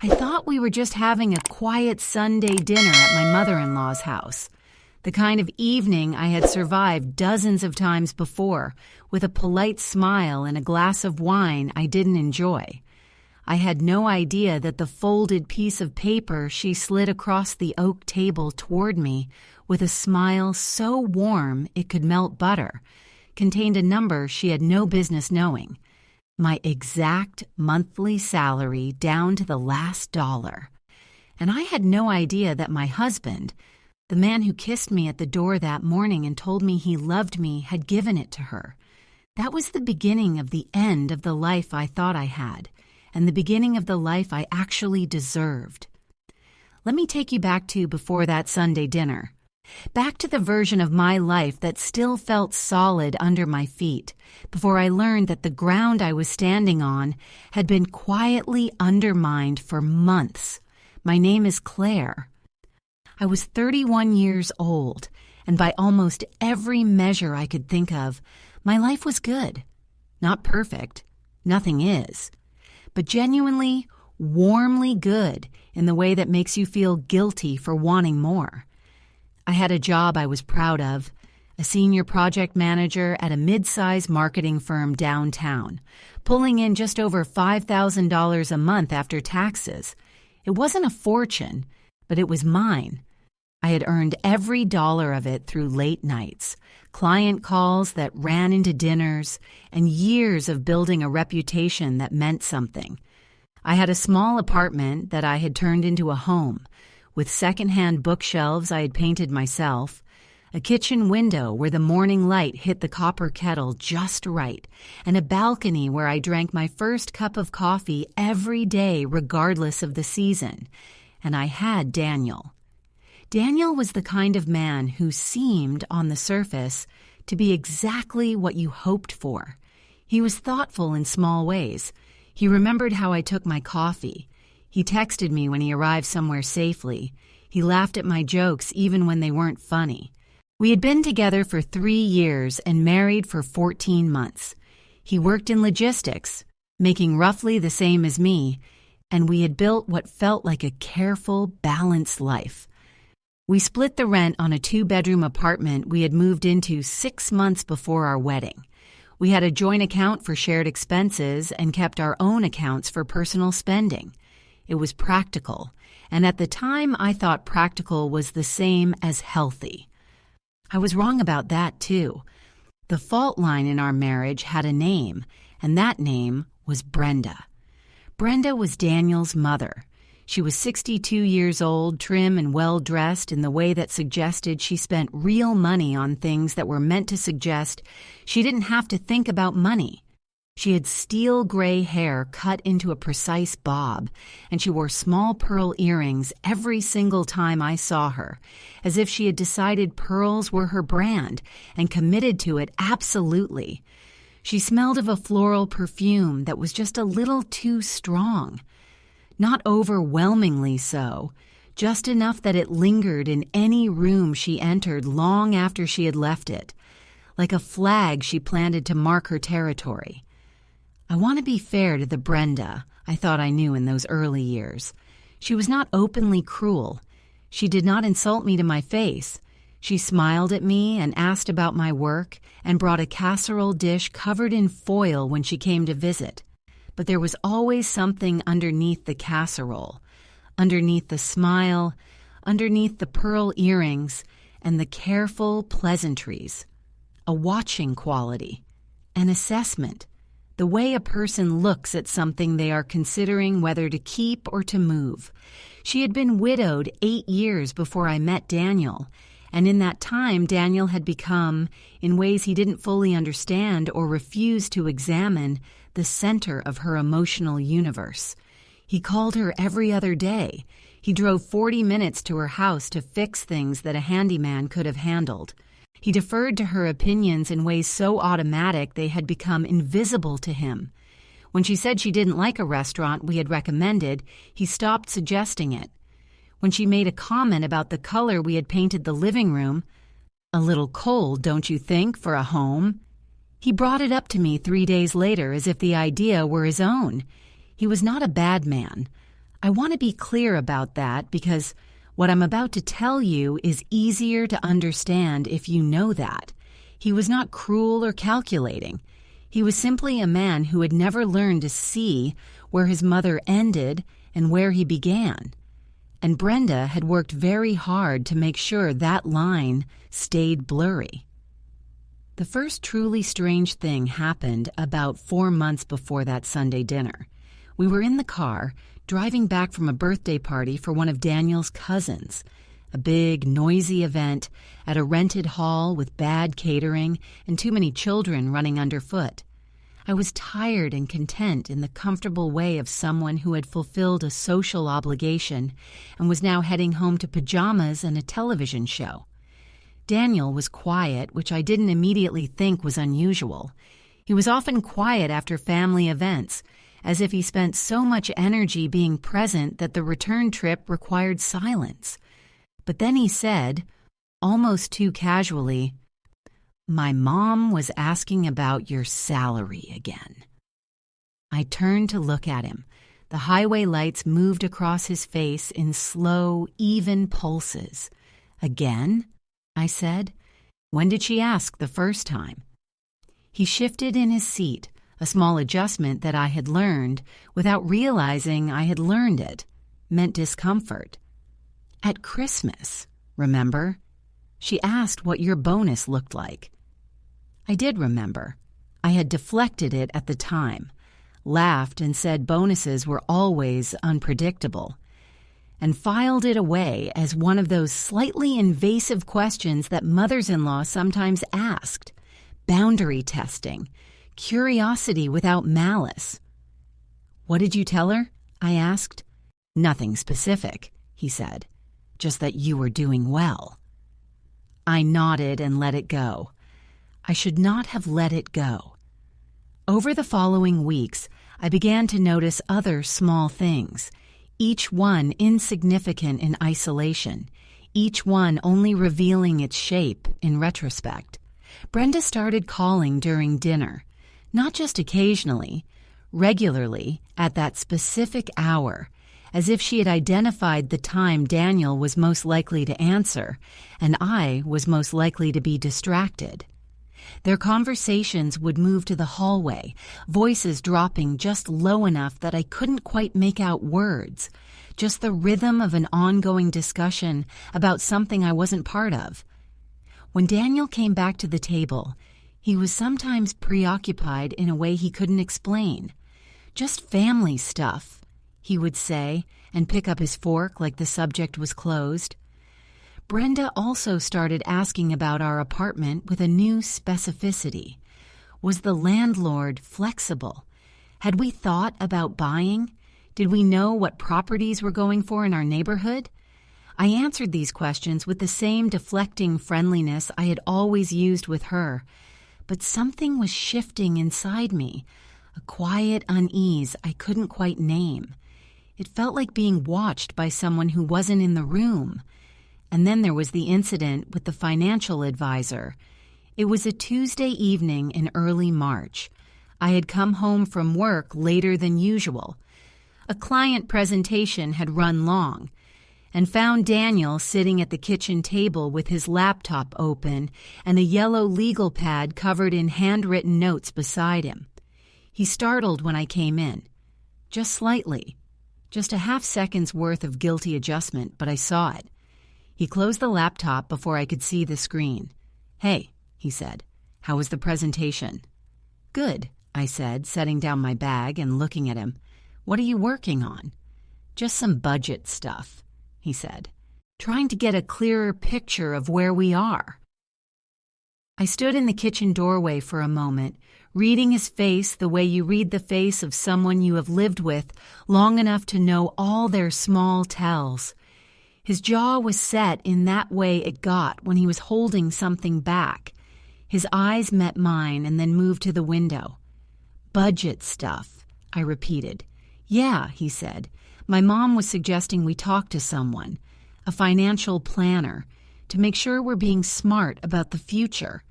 I thought we were just having a quiet Sunday dinner at my mother-in-law's house. The kind of evening I had survived dozens of times before, with a polite smile and a glass of wine I didn't enjoy. I had no idea that the folded piece of paper she slid across the oak table toward me, with a smile so warm it could melt butter, contained a number she had no business knowing. My exact monthly salary down to the last dollar. And I had no idea that my husband, the man who kissed me at the door that morning and told me he loved me, had given it to her. That was the beginning of the end of the life I thought I had, and the beginning of the life I actually deserved. Let me take you back to before that Sunday dinner. Back to the version of my life that still felt solid under my feet, before I learned that the ground I was standing on had been quietly undermined for months. My name is Claire. I was 31 years old, and by almost every measure I could think of, my life was good. Not perfect. Nothing is. But genuinely, warmly good in the way that makes you feel guilty for wanting more. I had a job I was proud of, a senior project manager at a mid-size marketing firm downtown, pulling in just over $5,000 a month after taxes. It wasn't a fortune, but it was mine. I had earned every dollar of it through late nights, client calls that ran into dinners, and years of building a reputation that meant something. I had a small apartment that I had turned into a home, with secondhand bookshelves I had painted myself, a kitchen window where the morning light hit the copper kettle just right, and a balcony where I drank my first cup of coffee every day regardless of the season. And I had Daniel. Daniel was the kind of man who seemed, on the surface, to be exactly what you hoped for. He was thoughtful in small ways. He remembered how I took my coffee. He texted me when he arrived somewhere safely. He laughed at my jokes even when they weren't funny. We had been together for 3 years and married for 14 months. He worked in logistics, making roughly the same as me, and we had built what felt like a careful, balanced life. We split the rent on a 2-bedroom apartment we had moved into 6 months before our wedding. We had a joint account for shared expenses and kept our own accounts for personal spending. It was practical, and at the time I thought practical was the same as healthy. I was wrong about that too. The fault line in our marriage had a name, and that name was Brenda. Brenda was Daniel's mother. She was 62 years old, trim and well-dressed in the way that suggested she spent real money on things that were meant to suggest she didn't have to think about money. She had steel gray hair cut into a precise bob, and she wore small pearl earrings every single time I saw her, as if she had decided pearls were her brand and committed to it absolutely. She smelled of a floral perfume that was just a little too strong. Not overwhelmingly so, just enough that it lingered in any room she entered long after she had left it, like a flag she planted to mark her territory. I want to be fair to the Brenda I thought I knew in those early years. She was not openly cruel. She did not insult me to my face. She smiled at me and asked about my work and brought a casserole dish covered in foil when she came to visit. But there was always something underneath the casserole, underneath the smile, underneath the pearl earrings, and the careful pleasantries. A watching quality, an assessment, the way a person looks at something they are considering whether to keep or to move. She had been widowed 8 years before I met Daniel, and in that time Daniel had become, in ways he didn't fully understand or refuse to examine, the center of her emotional universe. He called her every other day. He drove 40 minutes to her house to fix things that a handyman could have handled. He deferred to her opinions in ways so automatic they had become invisible to him. When she said she didn't like a restaurant we had recommended, he stopped suggesting it. When she made a comment about the color we had painted the living room, "A little cold, don't you think, for a home?" he brought it up to me 3 days later as if the idea were his own. He was not a bad man. I want to be clear about that because what I'm about to tell you is easier to understand if you know that. He was not cruel or calculating. He was simply a man who had never learned to see where his mother ended and where he began. And Brenda had worked very hard to make sure that line stayed blurry. The first truly strange thing happened about 4 months before that Sunday dinner. We were in the car, driving back from a birthday party for one of Daniel's cousins, a big, noisy event at a rented hall with bad catering and too many children running underfoot. I was tired and content in the comfortable way of someone who had fulfilled a social obligation and was now heading home to pajamas and a television show. Daniel was quiet, which I didn't immediately think was unusual. He was often quiet after family events, as if he spent so much energy being present that the return trip required silence. But then he said, almost too casually, "My mom was asking about your salary again." I turned to look at him. The highway lights moved across his face in slow, even pulses. "Again?" I said. "When did she ask the first time?" He shifted in his seat, a small adjustment that I had learned, without realizing I had learned it, meant discomfort. "At Christmas, remember? She asked what your bonus looked like." I did remember. I had deflected it at the time, laughed and said bonuses were always unpredictable, and filed it away as one of those slightly invasive questions that mothers-in-law sometimes asked. Boundary testing, curiosity without malice. "What did you tell her?" I asked. "Nothing specific," he said. "Just that you were doing well." I nodded and let it go. I should not have let it go. Over the following weeks, I began to notice other small things, each one insignificant in isolation, each one only revealing its shape in retrospect. Brenda started calling during dinner, not just occasionally, regularly at that specific hour, as if she had identified the time Daniel was most likely to answer and I was most likely to be distracted. Their conversations would move to the hallway, voices dropping just low enough that I couldn't quite make out words, just the rhythm of an ongoing discussion about something I wasn't part of. When Daniel came back to the table, he was sometimes preoccupied in a way he couldn't explain. "Just family stuff," he would say, and pick up his fork like the subject was closed. Brenda also started asking about our apartment with a new specificity. Was the landlord flexible? Had we thought about buying? Did we know what properties were going for in our neighborhood? I answered these questions with the same deflecting friendliness I had always used with her, but something was shifting inside me, a quiet unease I couldn't quite name. It felt like being watched by someone who wasn't in the room. And then there was the incident with the financial advisor. It was a Tuesday evening in early March. I had come home from work later than usual. A client presentation had run long, and found Daniel sitting at the kitchen table with his laptop open and a yellow legal pad covered in handwritten notes beside him. He startled when I came in. Just slightly. Just a half-second's worth of guilty adjustment, but I saw it. He closed the laptop before I could see the screen. "Hey," he said, "how was the presentation?" "Good," I said, setting down my bag and looking at him. "What are you working on?" "Just some budget stuff," he said, "trying to get a clearer picture of where we are." I stood in the kitchen doorway for a moment, reading his face the way you read the face of someone you have lived with long enough to know all their small tells. His jaw was set in that way it got when he was holding something back. His eyes met mine and then moved to the window. "Budget stuff," I repeated. "Yeah," he said. "My mom was suggesting we talk to someone, a financial planner, to make sure we're being smart about the future."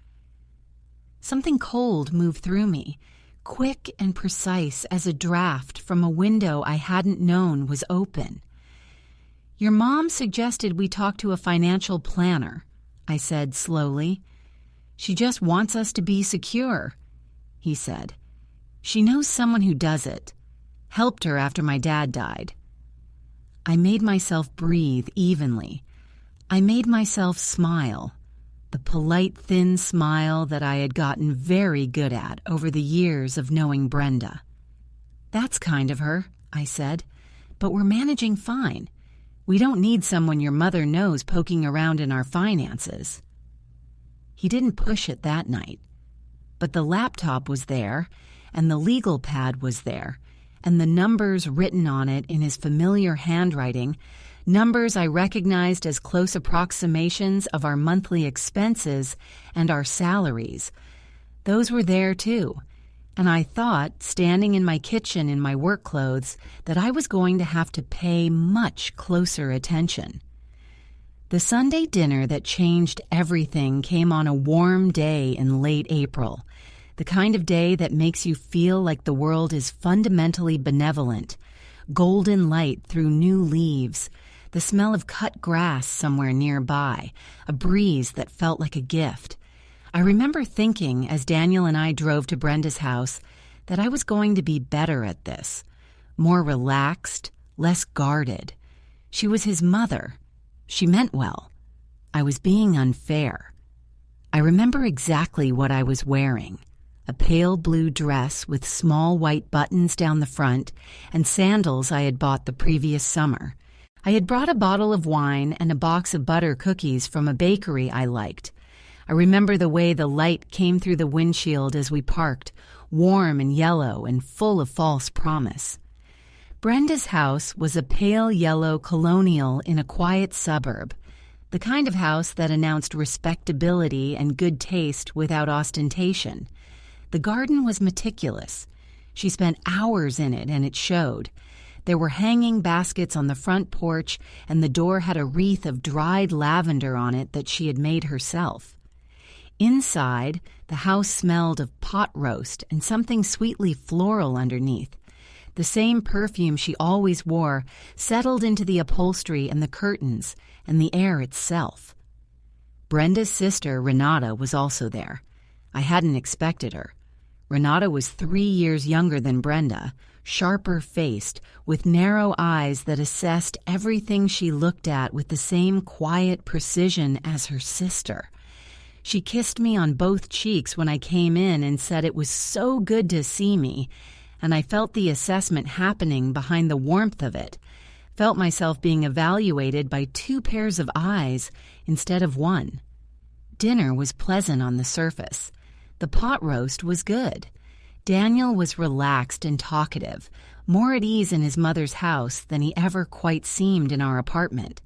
Something cold moved through me, quick and precise as a draft from a window I hadn't known was open. "Your mom suggested we talk to a financial planner," I said slowly. "She just wants us to be secure," he said. "She knows someone who does it. Helped her after my dad died." I made myself breathe evenly. I made myself smile, the polite, thin smile that I had gotten very good at over the years of knowing Brenda. "That's kind of her," I said, "but we're managing fine. We don't need someone your mother knows poking around in our finances." He didn't push it that night, but the laptop was there, and the legal pad was there, and the numbers written on it in his familiar handwriting, numbers I recognized as close approximations of our monthly expenses and our salaries. Those were there too, and I thought, standing in my kitchen in my work clothes, that I was going to have to pay much closer attention. The Sunday dinner that changed everything came on a warm day in late April, the kind of day that makes you feel like the world is fundamentally benevolent, golden light through new leaves, the smell of cut grass somewhere nearby, a breeze that felt like a gift. I remember thinking, as Daniel and I drove to Brenda's house, that I was going to be better at this, more relaxed, less guarded. She was his mother. She meant well. I was being unfair. I remember exactly what I was wearing: a pale blue dress with small white buttons down the front and sandals I had bought the previous summer. I had brought a bottle of wine and a box of butter cookies from a bakery I liked. I remember the way the light came through the windshield as we parked, warm and yellow and full of false promise. Brenda's house was a pale yellow colonial in a quiet suburb, the kind of house that announced respectability and good taste without ostentation. The garden was meticulous. She spent hours in it, and it showed. There were hanging baskets on the front porch, and the door had a wreath of dried lavender on it that she had made herself. Inside, the house smelled of pot roast and something sweetly floral underneath. The same perfume she always wore settled into the upholstery and the curtains and the air itself. Brenda's sister, Renata, was also there. I hadn't expected her. Renata was 3 years younger than Brenda, sharper-faced, with narrow eyes that assessed everything she looked at with the same quiet precision as her sister. She kissed me on both cheeks when I came in and said it was so good to see me, and I felt the assessment happening behind the warmth of it, felt myself being evaluated by 2 pairs of eyes instead of 1. Dinner was pleasant on the surface. The pot roast was good. Daniel was relaxed and talkative, more at ease in his mother's house than he ever quite seemed in our apartment.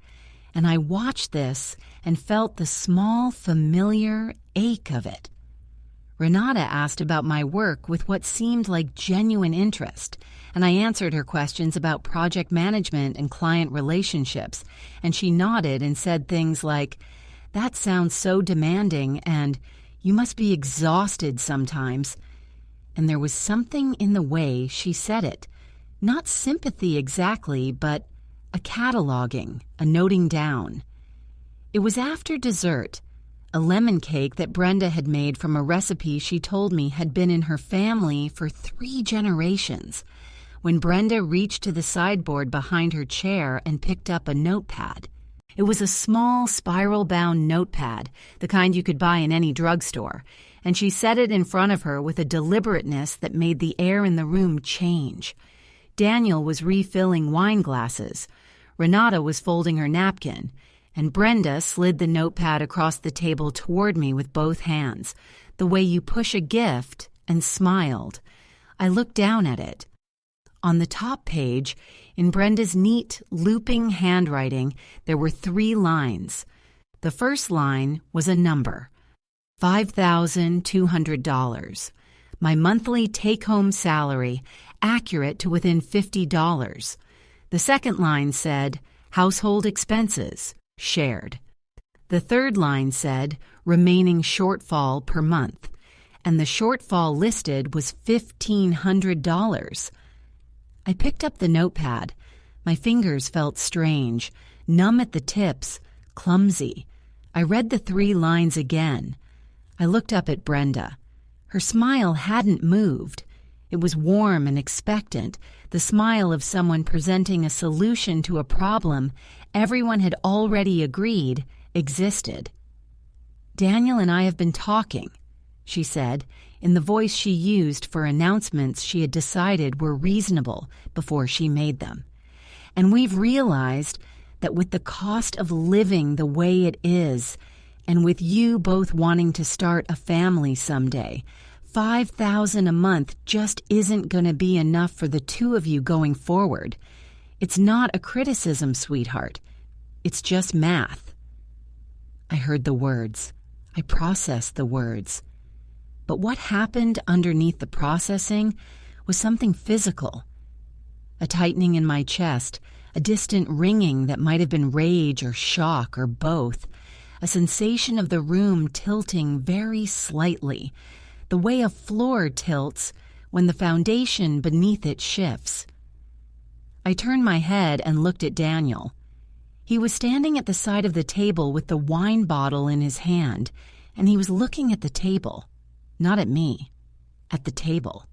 And I watched this and felt the small, familiar ache of it. Renata asked about my work with what seemed like genuine interest, and I answered her questions about project management and client relationships, and she nodded and said things like, "That sounds so demanding," and "You must be exhausted sometimes." And there was something in the way she said it. Not sympathy exactly, but a cataloging, a noting down. It was after dessert, a lemon cake that Brenda had made from a recipe she told me had been in her family for 3 generations, when Brenda reached to the sideboard behind her chair and picked up a notepad. It was a small, spiral-bound notepad, the kind you could buy in any drugstore, and she set it in front of her with a deliberateness that made the air in the room change. Daniel was refilling wine glasses. Renata was folding her napkin, and Brenda slid the notepad across the table toward me with both hands, the way you push a gift, and smiled. I looked down at it. On the top page, in Brenda's neat, looping handwriting, there were 3 lines. The first line was a number, $5,200. My monthly take-home salary, accurate to within $50. The second line said, household expenses, shared. The third line said, remaining shortfall per month. and the shortfall listed was $1,500. I picked up the notepad. My fingers felt strange, numb at the tips, clumsy. I read the 3 lines again. I looked up at Brenda. Her smile hadn't moved. It was warm and expectant, the smile of someone presenting a solution to a problem everyone had already agreed existed. "Daniel and I have been talking," she said, in the voice she used for announcements she had decided were reasonable before she made them. "And we've realized that with the cost of living the way it is, and with you both wanting to start a family someday, $5,000 a month just isn't going to be enough for the 2 of you going forward. It's not a criticism, sweetheart. It's just math." I heard the words. I processed the words. But what happened underneath the processing was something physical. A tightening in my chest, a distant ringing that might have been rage or shock or both, a sensation of the room tilting very slightly, the way a floor tilts when the foundation beneath it shifts. I turned my head and looked at Daniel. He was standing at the side of the table with the wine bottle in his hand, and he was looking at the table, not at me, at the table.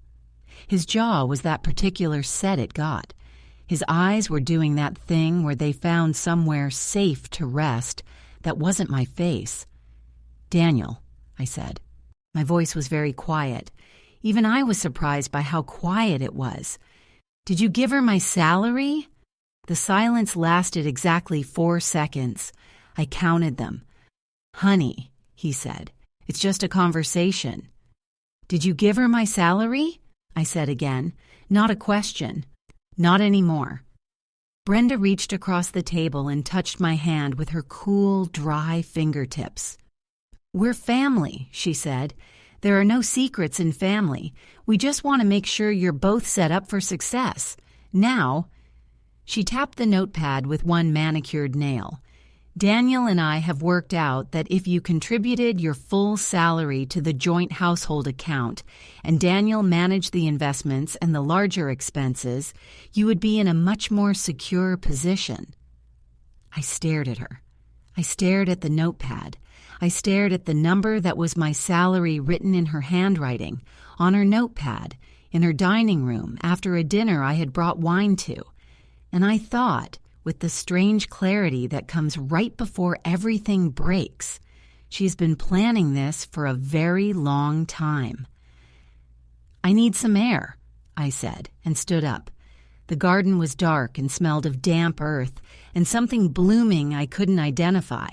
His jaw was that particular set it got. His eyes were doing that thing where they found somewhere safe to rest that wasn't my face. "Daniel," I said. My voice was very quiet. Even I was surprised by how quiet it was. "Did you give her my salary?" The silence lasted exactly 4 seconds. I counted them. "Honey," he said, "it's just a conversation." "Did you give her my salary?" I said again. Not a question. "Not anymore." Brenda reached across the table and touched my hand with her cool, dry fingertips. "We're family," she said. "There are no secrets in family. We just want to make sure you're both set up for success. Now," she tapped the notepad with one manicured nail, "Daniel and I have worked out that if you contributed your full salary to the joint household account and Daniel managed the investments and the larger expenses, you would be in a much more secure position." I stared at her. I stared at the notepad. I stared at the number that was my salary written in her handwriting, on her notepad, in her dining room after a dinner I had brought wine to. And I thought, with the strange clarity that comes right before everything breaks, she's been planning this for a very long time. "I need some air," I said, and stood up. The garden was dark and smelled of damp earth and something blooming I couldn't identify.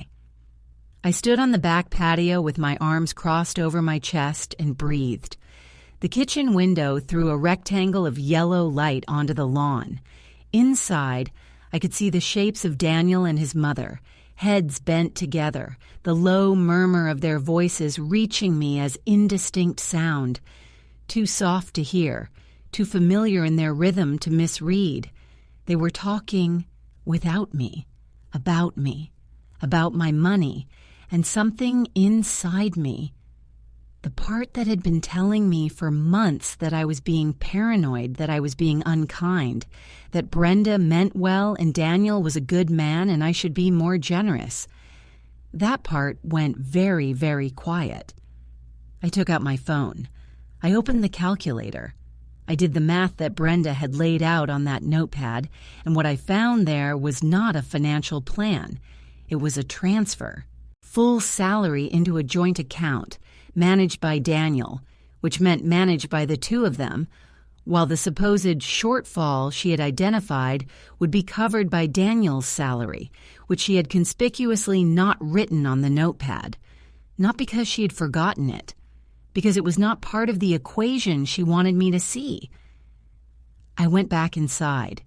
I stood on the back patio with my arms crossed over my chest and breathed. The kitchen window threw a rectangle of yellow light onto the lawn. Inside, I could see the shapes of Daniel and his mother, heads bent together, the low murmur of their voices reaching me as indistinct sound, too soft to hear, too familiar in their rhythm to misread. They were talking without me, about my money, and something inside me, the part that had been telling me for months that I was being paranoid, that I was being unkind, that Brenda meant well and Daniel was a good man and I should be more generous. That part went very, very quiet. I took out my phone. I opened the calculator. I did the math that Brenda had laid out on that notepad, and what I found there was not a financial plan. It was a transfer. Full salary into a joint account, managed by Daniel, which meant managed by the 2 of them, while the supposed shortfall she had identified would be covered by Daniel's salary, which she had conspicuously not written on the notepad. Not because she had forgotten it, because it was not part of the equation she wanted me to see. I went back inside.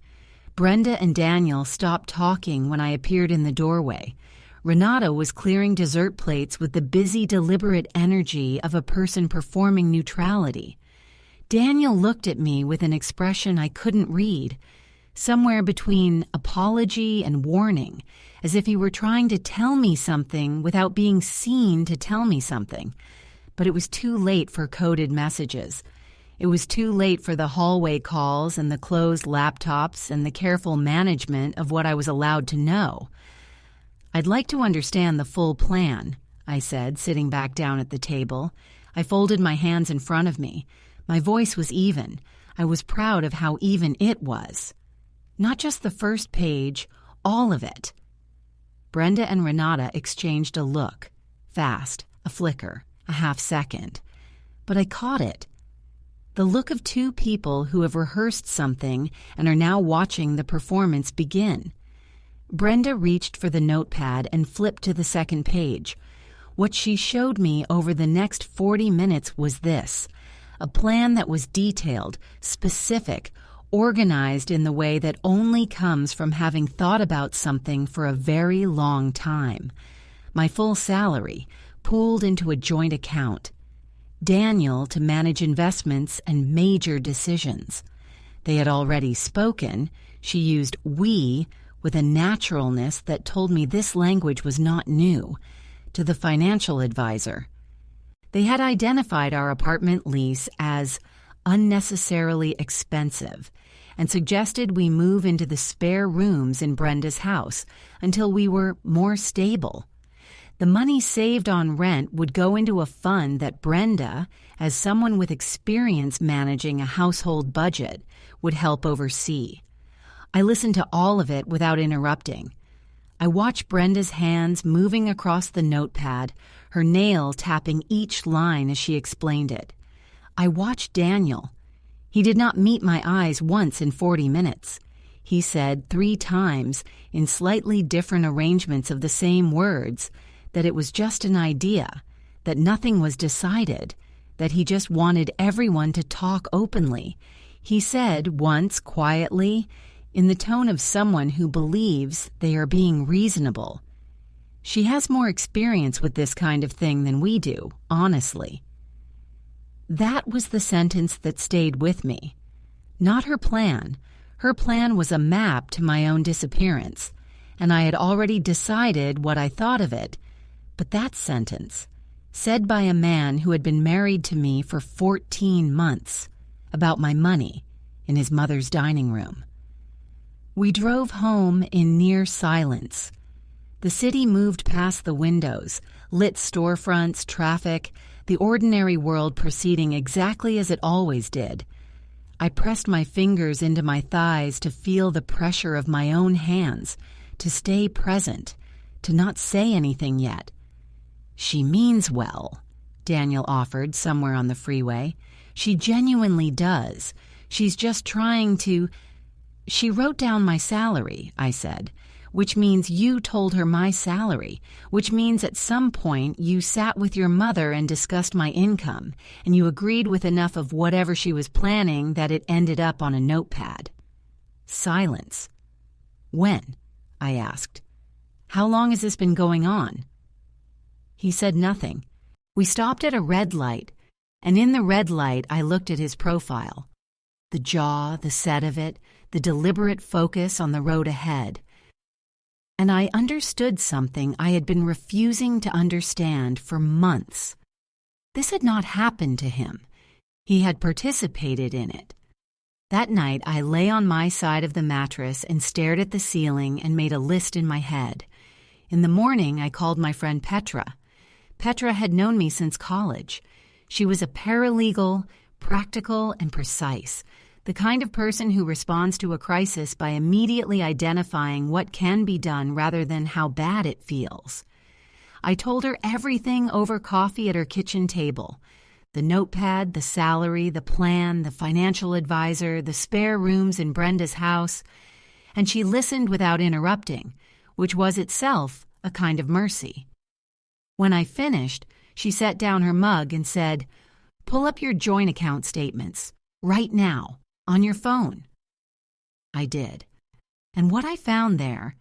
Brenda and Daniel stopped talking when I appeared in the doorway. Renata was clearing dessert plates with the busy, deliberate energy of a person performing neutrality. Daniel looked at me with an expression I couldn't read, somewhere between apology and warning, as if he were trying to tell me something without being seen to tell me something. but it was too late for coded messages. It was too late for the hallway calls and the closed laptops and the careful management of what I was allowed to know. "I'd like to understand the full plan," I said, sitting back down at the table. I folded my hands in front of me. My voice was even. I was proud of how even it was. Not just the first page, all of it. Brenda and Renata exchanged a look. Fast, a flicker, a half second. But I caught it. The look of two people who have rehearsed something and are now watching the performance begin. Brenda reached for the notepad and flipped to the second page. What she showed me over the next 40 minutes was this: a plan that was detailed, specific, organized in the way that only comes from having thought about something for a very long time. My full salary, pooled into a joint account. Daniel to manage investments and major decisions. They had already spoken. She used "we" with a naturalness that told me this language was not new. To the financial advisor. They had identified our apartment lease as unnecessarily expensive and suggested we move into the spare rooms in Brenda's house until we were more stable. The money saved on rent would go into a fund that Brenda, as someone with experience managing a household budget, would help oversee. I listened to all of it without interrupting. I watched Brenda's hands moving across the notepad, her nail tapping each line as she explained it. I watched Daniel. He did not meet my eyes once in 40 minutes. He said 3 times, in slightly different arrangements of the same words, that it was just an idea, that nothing was decided, that he just wanted everyone to talk openly. He said once quietly, in the tone of someone who believes they are being reasonable, "She has more experience with this kind of thing than we do, honestly." That was the sentence that stayed with me. Not her plan. Her plan was a map to my own disappearance, and I had already decided what I thought of it. But that sentence, said by a man who had been married to me for 14 months, about my money, in his mother's dining room. We drove home in near silence. The city moved past the windows, lit storefronts, traffic, the ordinary world proceeding exactly as it always did. I pressed my fingers into my thighs to feel the pressure of my own hands, to stay present, to not say anything yet. "She means well," Daniel offered somewhere on the freeway. "She genuinely does. She's just trying to—" "She wrote down my salary," I said, "which means you told her my salary, which means at some point you sat with your mother and discussed my income, and you agreed with enough of whatever she was planning that it ended up on a notepad." Silence. "When?" I asked. "How long has this been going on?" He said nothing. We stopped at a red light, and in the red light I looked at his profile. The jaw, the set of it, the deliberate focus on the road ahead. And I understood something I had been refusing to understand for months. This had not happened to him. He had participated in it. That night I lay on my side of the mattress and stared at the ceiling and made a list in my head. In the morning I called my friend Petra. Petra had known me since college. She was a paralegal, practical and precise, the kind of person who responds to a crisis by immediately identifying what can be done rather than how bad it feels. I told her everything over coffee at her kitchen table. The notepad, the salary, the plan, the financial advisor, the spare rooms in Brenda's house. And she listened without interrupting, which was itself a kind of mercy. When I finished, she set down her mug and said, "Pull up your joint account statements, right now. On your phone." I did. And what I found there,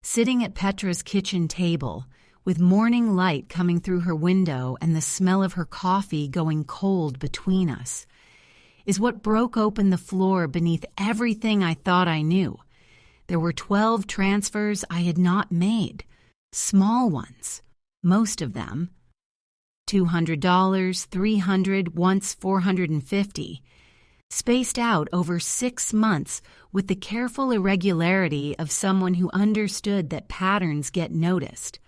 sitting at Petra's kitchen table, with morning light coming through her window and the smell of her coffee going cold between us, is what broke open the floor beneath everything I thought I knew. There were 12 transfers I had not made, small ones, most of them. $200, $300, once $450. Spaced out over 6 months with the careful irregularity of someone who understood that patterns get noticed.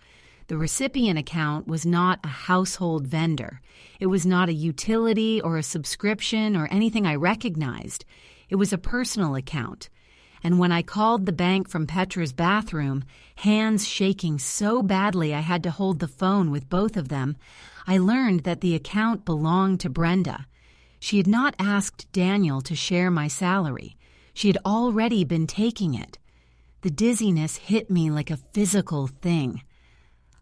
The recipient account was not a household vendor. It was not a utility or a subscription or anything I recognized. It was a personal account. And when I called the bank from Petra's bathroom, hands shaking so badly I had to hold the phone with both of them, I learned that the account belonged to Brenda. She had not asked Daniel to share my salary. She had already been taking it. The dizziness hit me like a physical thing.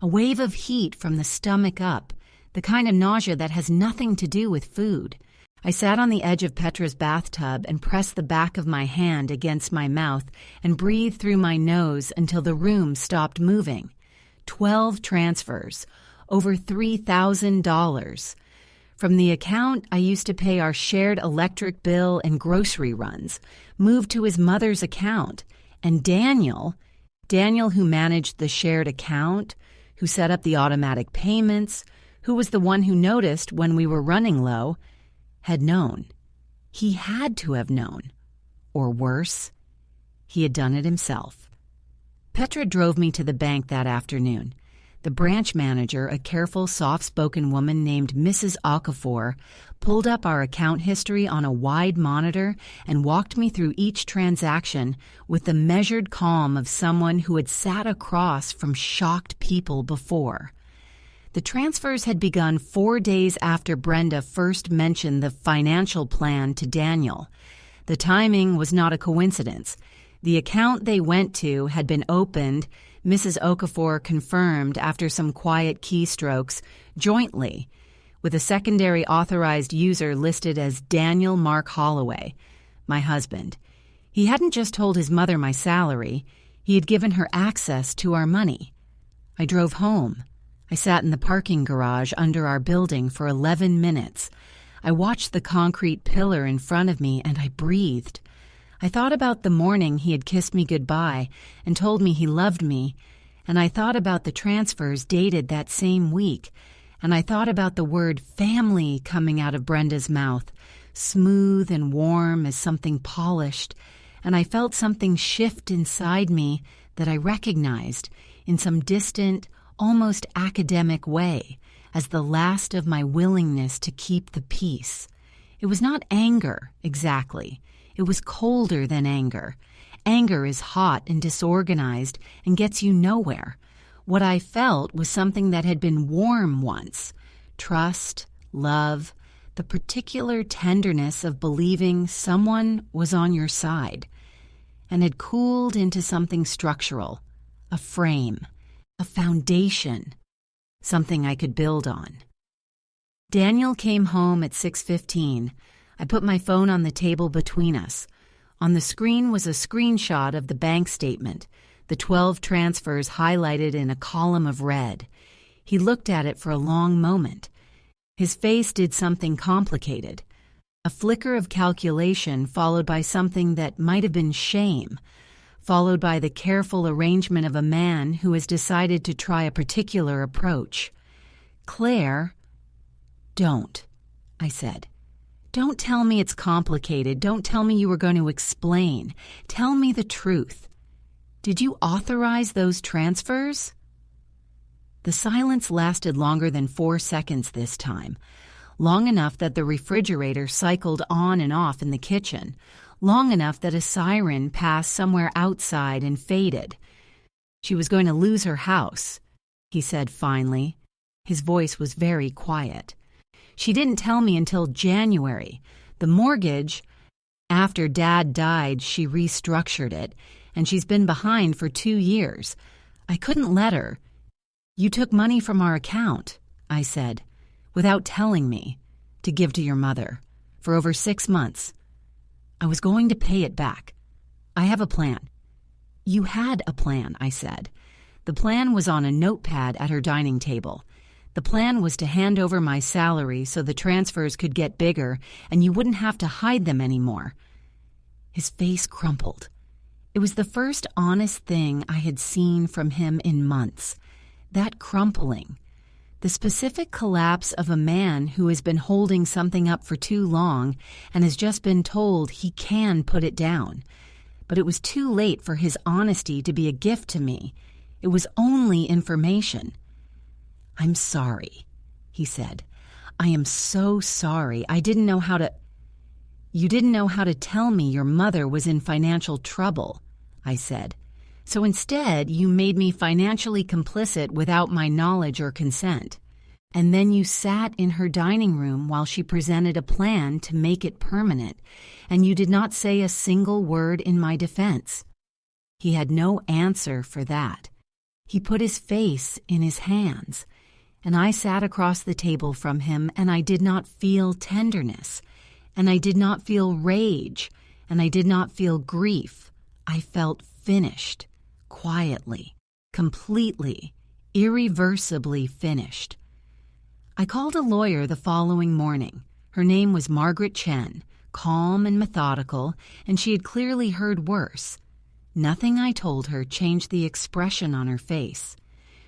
A wave of heat from the stomach up, the kind of nausea that has nothing to do with food. I sat on the edge of Petra's bathtub and pressed the back of my hand against my mouth and breathed through my nose until the room stopped moving. 12 transfers, over $3,000. From the account I used to pay our shared electric bill and grocery runs, moved to his mother's account. And Daniel who managed the shared account, who set up the automatic payments, who was the one who noticed when we were running low, had known. He had to have known. Or worse, he had done it himself. Petra drove me to the bank that afternoon. The branch manager, a careful, soft-spoken woman named Mrs. Okafor, pulled up our account history on a wide monitor and walked me through each transaction with the measured calm of someone who had sat across from shocked people before. The transfers had begun 4 days after Brenda first mentioned the financial plan to Daniel. The timing was not a coincidence. The account they went to had been opened, Mrs. Okafor confirmed after some quiet keystrokes, jointly, with a secondary authorized user listed as Daniel Mark Holloway, my husband. He hadn't just told his mother my salary, he had given her access to our money. I drove home. I sat in the parking garage under our building for 11 minutes. I watched the concrete pillar in front of me and I breathed. I thought about the morning he had kissed me goodbye and told me he loved me, and I thought about the transfers dated that same week, and I thought about the word family coming out of Brenda's mouth, smooth and warm as something polished, and I felt something shift inside me that I recognized in some distant, almost academic way as the last of my willingness to keep the peace. It was not anger, exactly. It was colder than anger. Anger is hot and disorganized and gets you nowhere. What I felt was something that had been warm once. Trust, love, the particular tenderness of believing someone was on your side, and had cooled into something structural, a frame, a foundation, something I could build on. Daniel came home at 6:15. I put my phone on the table between us. On the screen was a screenshot of the bank statement, the 12 transfers highlighted in a column of red. He looked at it for a long moment. His face did something complicated. A flicker of calculation followed by something that might have been shame, followed by the careful arrangement of a man who has decided to try a particular approach. "Claire, don't," I said. "Don't tell me it's complicated. Don't tell me you were going to explain. Tell me the truth. Did you authorize those transfers?" The silence lasted longer than 4 seconds this time, long enough that the refrigerator cycled on and off in the kitchen, long enough that a siren passed somewhere outside and faded. "She was going to lose her house," he said finally. His voice was very quiet. "She didn't tell me until January. The mortgage, after Dad died, she restructured it, and she's been behind for 2 years. I couldn't let her. You took money from our account," I said, "without telling me, to give to your mother, for over 6 months. I was going to pay it back. I have a plan." "You had a plan," I said. "The plan was on a notepad at her dining table. The plan was to hand over my salary so the transfers could get bigger and you wouldn't have to hide them anymore." His face crumpled. It was the first honest thing I had seen from him in months. That crumpling, The specific collapse of a man who has been holding something up for too long and has just been told he can put it down. But it was too late for his honesty to be a gift to me. It was only information. "I'm sorry," he said. "I am so sorry. I didn't know how to—" "You didn't know how to tell me your mother was in financial trouble," I said. "So instead, you made me financially complicit without my knowledge or consent. And then you sat in her dining room while she presented a plan to make it permanent, and you did not say a single word in my defense." He had no answer for that. He put his face in his hands, and I sat across the table from him, and I did not feel tenderness, and I did not feel rage, and I did not feel grief. I felt finished. Quietly, completely, irreversibly finished. I called a lawyer the following morning. Her name was Margaret Chen, calm and methodical, and she had clearly heard worse. Nothing I told her changed the expression on her face.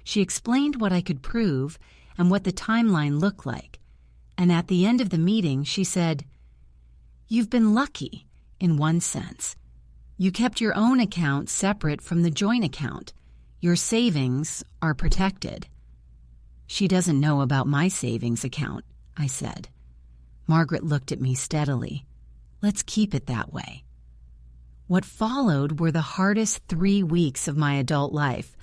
She explained what I could prove and what the timeline looked like, and at the end of the meeting she said, "You've been lucky, in one sense. You kept your own account separate from the joint account. Your savings are protected." "She doesn't know about my savings account," I said. Margaret looked at me steadily. "Let's keep it that way." What followed were the hardest 3 weeks of my adult life,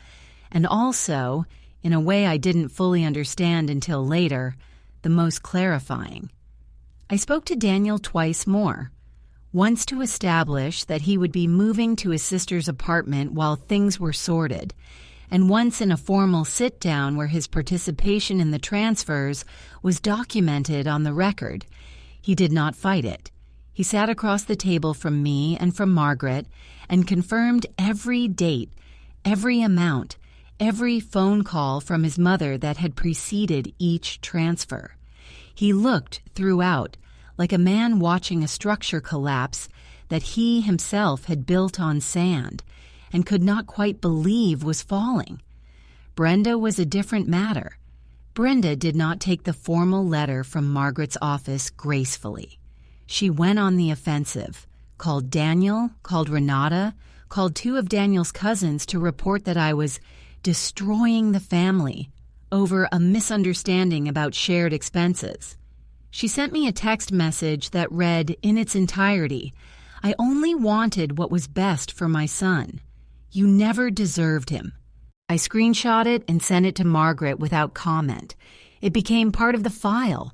and also, in a way I didn't fully understand until later, the most clarifying. I spoke to Daniel twice more. Once to establish that he would be moving to his sister's apartment while things were sorted, and once in a formal sit-down where his participation in the transfers was documented on the record. He did not fight it. He sat across the table from me and from Margaret and confirmed every date, every amount, every phone call from his mother that had preceded each transfer. He looked throughout like a man watching a structure collapse that he himself had built on sand and could not quite believe was falling. Brenda was a different matter. Brenda did not take the formal letter from Margaret's office gracefully. She went on the offensive, called Daniel, called Renata, called 2 of Daniel's cousins to report that I was destroying the family over a misunderstanding about shared expenses. She sent me a text message that read in its entirety, "I only wanted what was best for my son. You never deserved him." I screenshot it and sent it to Margaret without comment. It became part of the file.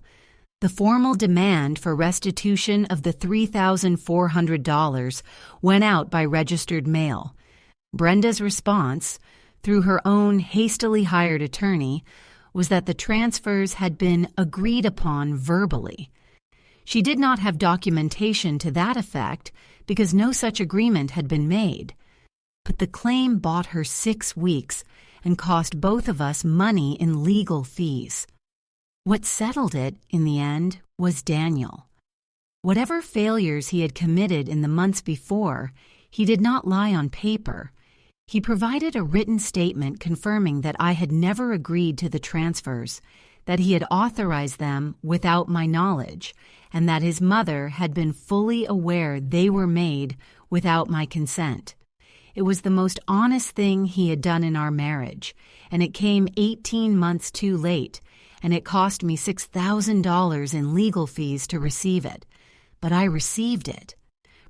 The formal demand for restitution of the $3,400 went out by registered mail. Brenda's response, through her own hastily hired attorney, was that the transfers had been agreed upon verbally. She did not have documentation to that effect because no such agreement had been made. But the claim bought her 6 weeks and cost both of us money in legal fees. What settled it, in the end, was Daniel. Whatever failures he had committed in the months before, he did not lie on paper. He provided a written statement confirming that I had never agreed to the transfers, that he had authorized them without my knowledge, and that his mother had been fully aware they were made without my consent. It was the most honest thing he had done in our marriage, and it came 18 months too late, and it cost me $6,000 in legal fees to receive it. But I received it.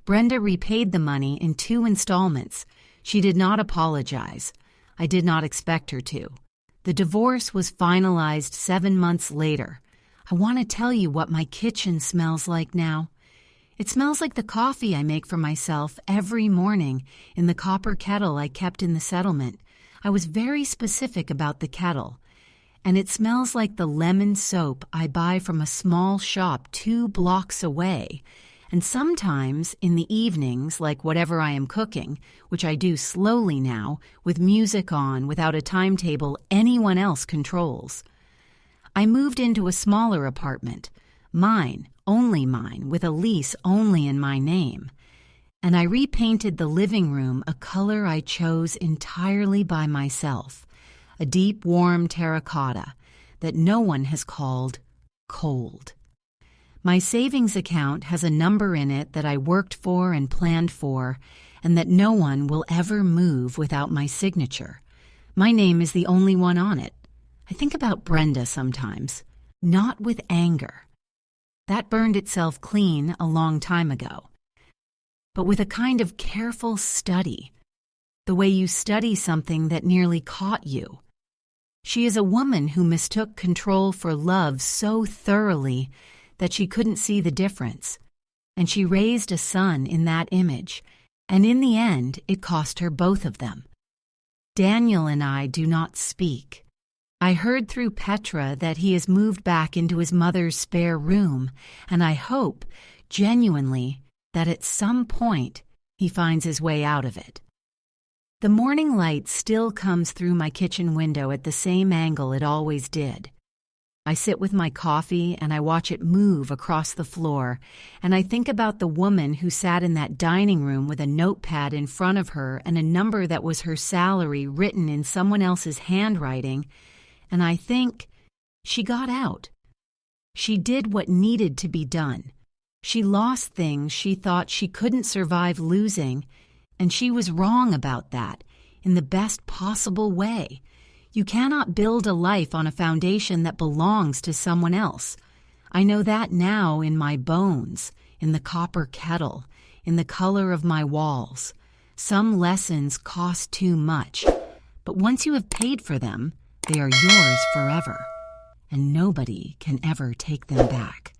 Brenda repaid the money in 2 installments. She did not apologize. I did not expect her to. The divorce was finalized 7 months later. I want to tell you what my kitchen smells like now. It smells like the coffee I make for myself every morning in the copper kettle I kept in the settlement. I was very specific about the kettle. And it smells like the lemon soap I buy from a small shop 2 blocks away. And sometimes in the evenings, like whatever I am cooking, which I do slowly now, with music on, without a timetable anyone else controls. I moved into a smaller apartment, mine, only mine, with a lease only in my name. And I repainted the living room a color I chose entirely by myself, a deep, warm terracotta that no one has called cold. My savings account has a number in it that I worked for and planned for, and that no one will ever move without my signature. My name is the only one on it. I think about Brenda sometimes, not with anger. That burned itself clean a long time ago. But with a kind of careful study, the way you study something that nearly caught you. She is a woman who mistook control for love so thoroughly that she couldn't see the difference, and she raised a son in that image, and in the end it cost her both of them. Daniel and I do not speak. I heard through Petra that he has moved back into his mother's spare room, and I hope, genuinely, that at some point he finds his way out of it. The morning light still comes through my kitchen window at the same angle it always did. I sit with my coffee and I watch it move across the floor, and I think about the woman who sat in that dining room with a notepad in front of her and a number that was her salary written in someone else's handwriting, and I think, she got out. She did what needed to be done. She lost things she thought she couldn't survive losing, and she was wrong about that, in the best possible way. You cannot build a life on a foundation that belongs to someone else. I know that now in my bones, in the copper kettle, in the color of my walls. Some lessons cost too much, but once you have paid for them, they are yours forever, and nobody can ever take them back.